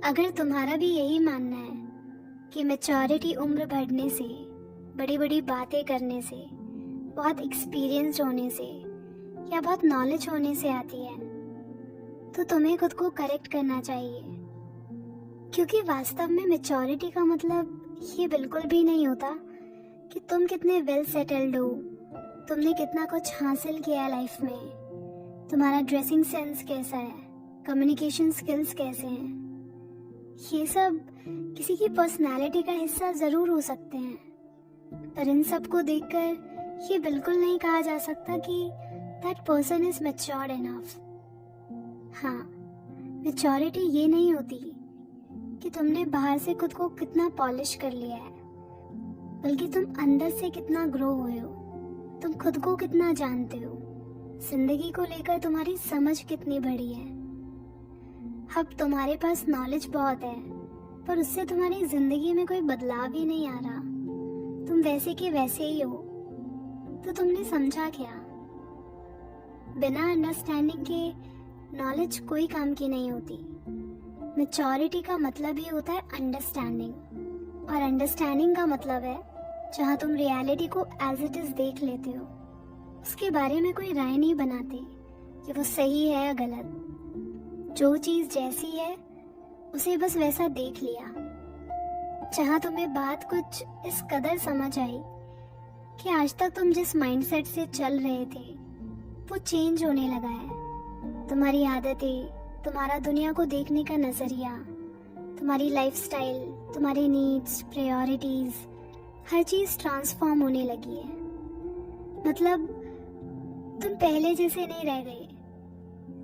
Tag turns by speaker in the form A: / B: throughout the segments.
A: अगर तुम्हारा भी यही मानना है कि मैच्योरिटी उम्र बढ़ने से, बड़ी बड़ी बातें करने से, बहुत एक्सपीरियंस होने से या बहुत नॉलेज होने से आती है, तो तुम्हें खुद को करेक्ट करना चाहिए। क्योंकि वास्तव में मैच्योरिटी का मतलब ये बिल्कुल भी नहीं होता कि तुम कितने वेल सेटल्ड हो, तुमने कितना कुछ हासिल किया है लाइफ में, तुम्हारा ड्रेसिंग सेंस कैसा है, कम्युनिकेशन स्किल्स कैसे हैं। ये सब किसी की पर्सनालिटी का हिस्सा जरूर हो सकते हैं, पर इन सब को देखकर ये बिल्कुल नहीं कहा जा सकता कि that person is matured enough. हाँ, मैच्योरिटी ये नहीं होती कि तुमने बाहर से खुद को कितना पॉलिश कर लिया है, बल्कि तुम अंदर से कितना ग्रो हुए हो, तुम खुद को कितना जानते हो, जिंदगी को लेकर तुम्हारी समझ कितनी बड़ी है। अब तुम्हारे पास नॉलेज बहुत है, पर उससे तुम्हारी जिंदगी में कोई बदलाव ही नहीं आ रहा, तुम वैसे के वैसे ही हो, तो तुमने समझा क्या? बिना अंडरस्टैंडिंग के नॉलेज कोई काम की नहीं होती। मैच्योरिटी का मतलब ही होता है अंडरस्टैंडिंग, और अंडरस्टैंडिंग का मतलब है जहाँ तुम रियलिटी को एज इट इज देख लेते हो, उसके बारे में कोई राय नहीं बनाते कि वो सही है या गलत। जो चीज जैसी है उसे बस वैसा देख लिया। जहाँ तुम्हें बात कुछ इस कदर समझ आई कि आज तक तुम जिस माइंडसेट से चल रहे थे वो चेंज होने लगा है। तुम्हारी आदतें, तुम्हारा दुनिया को देखने का नजरिया, तुम्हारी लाइफस्टाइल, तुम्हारी नीड्स, प्रायोरिटीज, हर चीज ट्रांसफॉर्म होने लगी है। मतलब तुम पहले जैसे नहीं रह गए,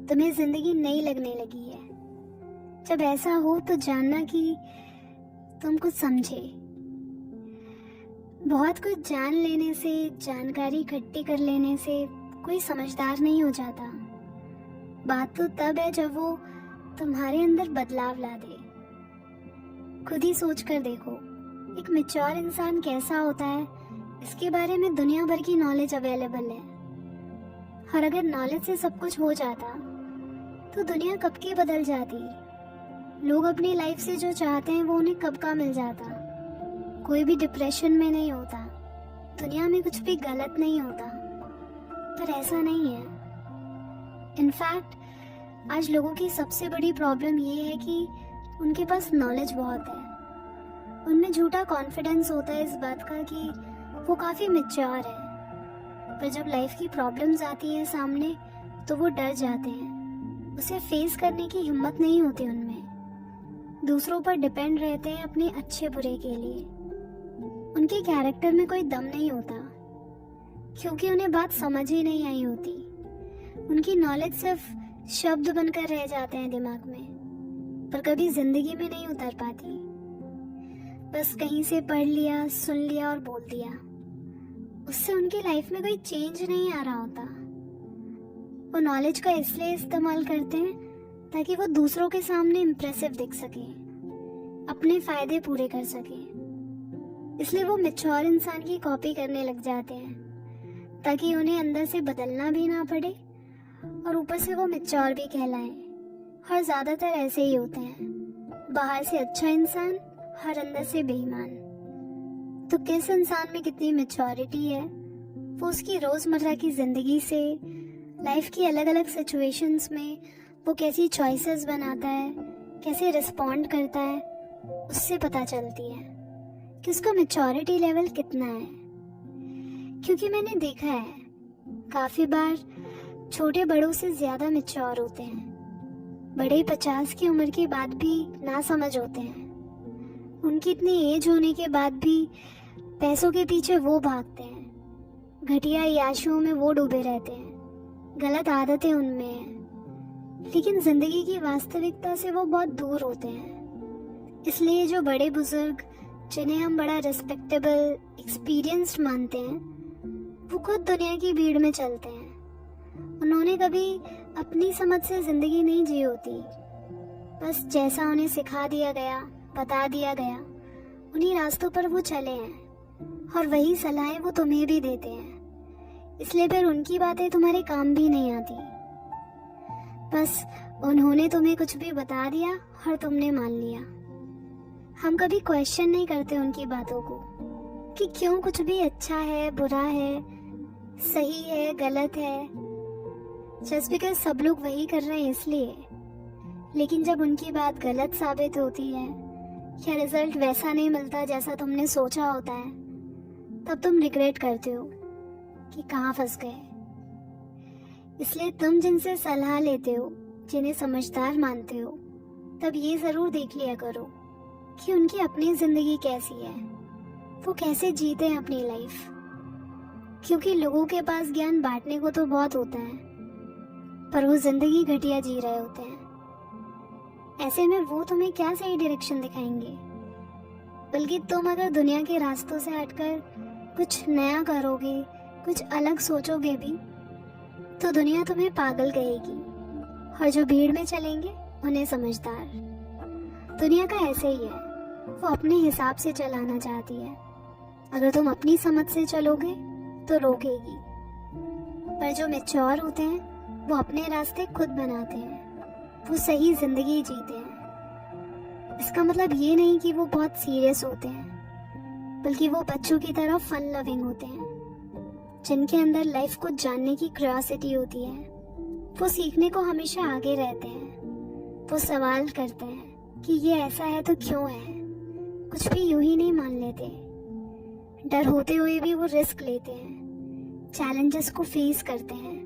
A: तुम्हें जिंदगी नई लगने लगी है। जब ऐसा हो तो जानना कि तुम कुछ समझे। बहुत कुछ जान लेने से, जानकारी इकट्ठी कर लेने से कोई समझदार नहीं हो जाता। बात तो तब है जब वो तुम्हारे अंदर बदलाव ला दे। खुद ही सोच कर देखो, एक मैच्योर इंसान कैसा होता है, इसके बारे में दुनिया भर की नॉलेज अवेलेबल है। और अगर नॉलेज से सब कुछ हो जाता तो दुनिया कब की बदल जाती। लोग अपनी लाइफ से जो चाहते हैं वो उन्हें कब का मिल जाता। कोई भी डिप्रेशन में नहीं होता, दुनिया में कुछ भी गलत नहीं होता। पर ऐसा नहीं है। इनफैक्ट आज लोगों की सबसे बड़ी प्रॉब्लम ये है कि उनके पास नॉलेज बहुत है, उनमें झूठा कॉन्फिडेंस होता है इस बात का कि वो काफ़ी मैच्योर है, पर जब लाइफ की प्रॉब्लम्स आती हैं सामने तो वो डर जाते हैं। उसे फेस करने की हिम्मत नहीं होती उनमें। दूसरों पर डिपेंड रहते हैं अपने अच्छे बुरे के लिए। उनके कैरेक्टर में कोई दम नहीं होता, क्योंकि उन्हें बात समझ ही नहीं आई होती। उनकी नॉलेज सिर्फ शब्द बनकर रह जाते हैं दिमाग में, पर कभी जिंदगी में नहीं उतर पाती। बस कहीं से पढ़ लिया, सुन लिया और बोल दिया, उससे उनकी लाइफ में कोई चेंज नहीं आ रहा होता। वो नॉलेज का इसलिए इस्तेमाल करते हैं ताकि वो दूसरों के सामने इम्प्रेसिव दिख सके, अपने फायदे पूरे कर सके। इसलिए वो मैच्योर इंसान की कॉपी करने लग जाते हैं ताकि उन्हें अंदर से बदलना भी ना पड़े और ऊपर से वो मैच्योर भी कहलाएं। और ज्यादातर ऐसे ही होते हैं, बाहर से अच्छा इंसान और अंदर से बेईमान। तो किस इंसान में कितनी मैच्योरिटी है वो उसकी रोजमर्रा की जिंदगी से, लाइफ की अलग अलग सिचुएशंस में वो कैसी चॉइसेस बनाता है, कैसे रिस्पॉन्ड करता है, उससे पता चलती है कि उसका मैच्योरिटी लेवल कितना है। क्योंकि मैंने देखा है काफी बार छोटे बड़ों से ज्यादा मैच्योर होते हैं। बड़े 50 की उम्र के बाद भी ना समझ होते हैं। उनकी इतनी एज होने के बाद भी पैसों के पीछे वो भागते हैं, घटिया याशों में वो डूबे रहते हैं, गलत आदतें उनमें हैं, लेकिन जिंदगी की वास्तविकता से वो बहुत दूर होते हैं। इसलिए जो बड़े बुजुर्ग जिन्हें हम बड़ा रिस्पेक्टेबल, एक्सपीरियंस्ड मानते हैं, वो खुद दुनिया की भीड़ में चलते हैं। उन्होंने कभी अपनी समझ से जिंदगी नहीं जी होती, बस जैसा उन्हें सिखा दिया गया, बता दिया गया, उन्हीं रास्तों पर वो चले हैं और वही सलाहें वो तुम्हें भी देते हैं। इसलिए फिर उनकी बातें तुम्हारे काम भी नहीं आती। बस उन्होंने तुम्हें कुछ भी बता दिया और तुमने मान लिया। हम कभी क्वेश्चन नहीं करते उनकी बातों को कि क्यों कुछ भी अच्छा है, बुरा है, सही है, गलत है। जस्ट बिकॉज सब लोग वही कर रहे हैं इसलिए। लेकिन जब उनकी बात गलत साबित होती है या रिजल्ट वैसा नहीं मिलता जैसा तुमने सोचा होता है, तब तुम रिग्रेट करते हो कि कहाँ फंस गए। इसलिए तुम जिनसे सलाह लेते हो, जिन्हें समझदार मानते हो, तब ये जरूर देख लिया करो कि उनकी अपनी जिंदगी कैसी है, वो कैसे जीते हैं अपनी लाइफ। क्योंकि लोगों के पास ज्ञान बांटने को तो बहुत होता है, पर वो जिंदगी घटिया जी रहे होते हैं। ऐसे में वो तुम्हें क्या सही डायरेक्शन दिखाएंगे। बल्कि तुम अगर दुनिया के रास्तों से हटकर कुछ नया करोगे, कुछ अलग सोचोगे भी, तो दुनिया तुम्हें पागल कहेगी और जो भीड़ में चलेंगे उन्हें समझदार। दुनिया का ऐसे ही है, वो अपने हिसाब से चलाना चाहती है। अगर तुम अपनी समझ से चलोगे तो रोकेगी, पर जो मैच्योर होते हैं वो अपने रास्ते खुद बनाते हैं, वो सही जिंदगी जीते हैं। इसका मतलब ये नहीं कि वो बहुत सीरियस होते हैं, बल्कि वो बच्चों की तरह फन लविंग होते हैं, जिनके अंदर लाइफ को जानने की क्यूरियोसिटी होती है। वो सीखने को हमेशा आगे रहते हैं। वो सवाल करते हैं कि ये ऐसा है तो क्यों है, कुछ भी यूं ही नहीं मान लेते। डर होते हुए भी वो रिस्क लेते हैं, चैलेंजेस को फेस करते हैं,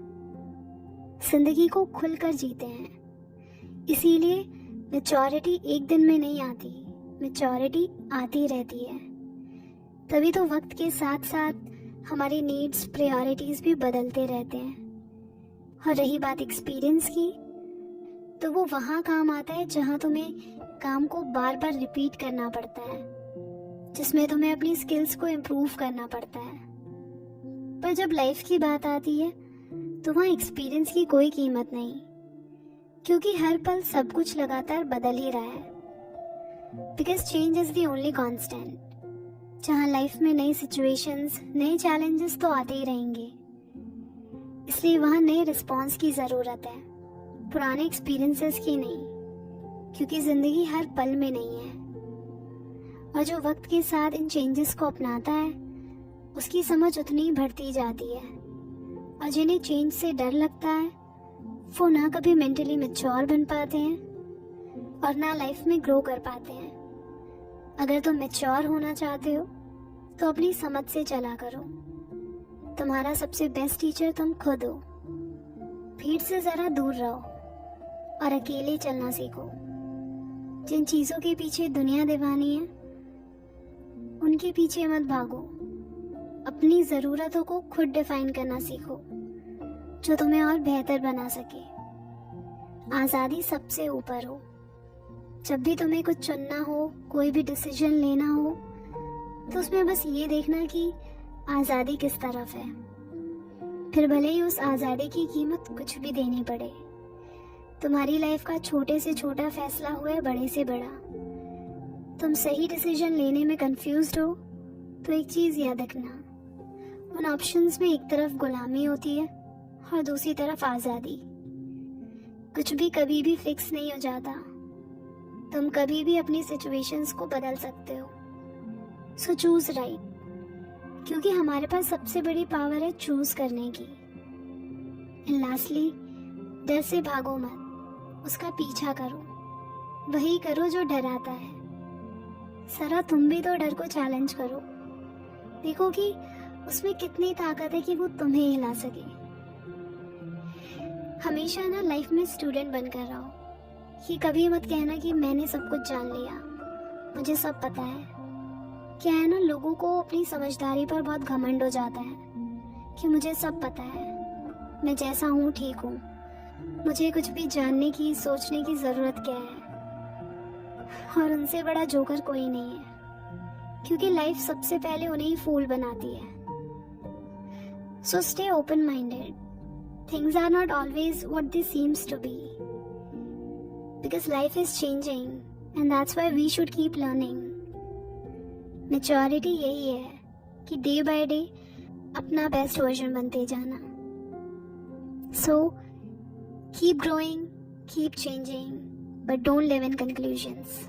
A: जिंदगी को खुलकर जीते हैं। इसीलिए मैच्योरिटी एक दिन में नहीं आती, मैच्योरिटी आती रहती है। तभी तो वक्त के साथ साथ हमारी नीड्स, प्रायोरिटीज भी बदलते रहते हैं। और रही बात एक्सपीरियंस की, तो वो वहाँ काम आता है जहाँ तुम्हें काम को बार बार रिपीट करना पड़ता है, जिसमें तुम्हें अपनी स्किल्स को इम्प्रूव करना पड़ता है। पर जब लाइफ की बात आती है तो वहाँ एक्सपीरियंस की कोई कीमत नहीं, क्योंकि हर पल सब कुछ लगातार बदल ही रहा है। Because change is the only constant. जहाँ लाइफ में नई सिचुएशंस, नए चैलेंजेस तो आते ही रहेंगे, इसलिए वहाँ नए रिस्पॉन्स की ज़रूरत है, पुराने एक्सपीरियंसेस की नहीं, क्योंकि ज़िंदगी हर पल में नहीं है। और जो वक्त के साथ इन चेंजेस को अपनाता है, उसकी समझ उतनी ही बढ़ती जाती है। और जिन्हें चेंज से डर लगता है, वो ना कभी मेंटली मैच्योर बन पाते हैं और ना लाइफ में ग्रो कर पाते हैं। अगर तुम मैच्योर होना चाहते हो तो अपनी समझ से चला करो। तुम्हारा सबसे बेस्ट टीचर तुम खुद हो। भीड़ से जरा दूर रहो और अकेले चलना सीखो। जिन चीजों के पीछे दुनिया दीवानी है, उनके पीछे मत भागो। अपनी जरूरतों को खुद डिफाइन करना सीखो, जो तुम्हें और बेहतर बना सके। आजादी सबसे ऊपर हो। जब भी तुम्हें कुछ चुनना हो, कोई भी डिसीजन लेना हो, तो उसमें बस ये देखना कि आज़ादी किस तरफ है। फिर भले ही उस आज़ादी की कीमत कुछ भी देनी पड़े। तुम्हारी लाइफ का छोटे से छोटा फैसला हुआ है बड़े से बड़ा। तुम सही डिसीजन लेने में कंफ्यूज्ड हो तो एक चीज़ याद रखना, उन ऑप्शंस में एक तरफ गुलामी होती है और दूसरी तरफ आज़ादी। कुछ भी कभी भी फिक्स नहीं हो जाता। तुम कभी भी अपनी सिचुएशंस को बदल सकते हो। सो चूज राइट, क्योंकि हमारे पास सबसे बड़ी पावर है चूज करने की। एंड लास्टली, डर से भागो मत, उसका पीछा करो। वही करो जो डराता है। जरा तुम भी तो डर को चैलेंज करो, देखो कि उसमें कितनी ताकत है कि वो तुम्हें हिला सके। हमेशा ना लाइफ में स्टूडेंट बनकर रहो। कि कभी मत कहना कि मैंने सब कुछ जान लिया, मुझे सब पता है। क्या है ना, लोगों को अपनी समझदारी पर बहुत घमंड हो जाता है कि मुझे सब पता है, मैं जैसा हूँ ठीक हूँ, मुझे कुछ भी जानने की, सोचने की जरूरत क्या है। और उनसे बड़ा जोकर कोई नहीं है, क्योंकि लाइफ सबसे पहले उन्हें ही फूल बनाती है। So stay open minded. Things are not always what they seems to be, because life is changing and that's why we should keep learning. Maturity यही है कि डे बाय डे अपना बेस्ट वर्जन बनते जाना। So keep growing, keep changing, but don't live in conclusions.